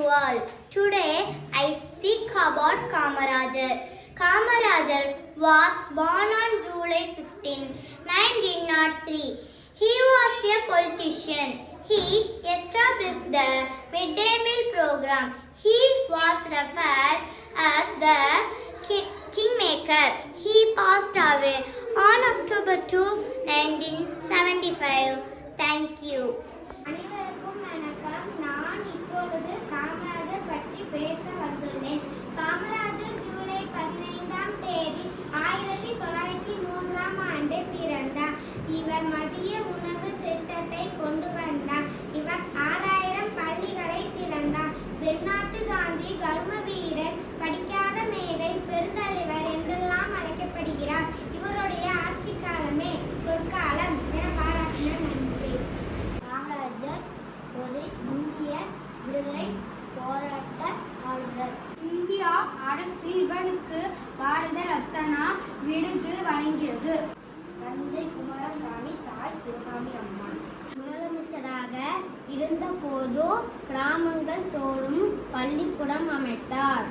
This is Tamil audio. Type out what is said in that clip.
all. Today I speak about Kamarajar. Kamarajar was born on July 15, 1903. He was a politician. He established the midday meal program. He was referred as the Kingmaker. He passed away on October 2, 1975. Thank you. அனைவருக்கும் வணக்கம். நான் இப்பொழுது காமராஜர் பற்றி பேச வந்துள்ளேன். காமராஜர் ஜூலை 15ஆம் தேதி 1903ஆம் ஆண்டு பிறந்தார். இவர் மதிய உணவு திட்டத்தை கொண்டு வந்தார். இவர் 6000 பள்ளிகளை திறந்தார். தென்னாட்டு காந்தி, கர்ம வீரர், படிக்காத மேதை, பெருந்தலைவர் என்றெல்லாம் அழைக்கப்படுகிறார். இவருடைய ஆட்சி காலமே பொற்காலம் என பாராட்டினார். நன்றி. காமராஜர் ஒரு இந்திய விடுதலை போராட்ட ஆளுநர். இந்தியா அரசு இவருக்கு பாரத ரத்னா விருது வழங்கியது. தந்தை குமாரசாமி, தாய் சிவகாமி அம்மாள். முதலமைச்சராக இருந்தபோது கிராமங்கள் தோறும் பள்ளிக்கூடம் அமைத்தார்.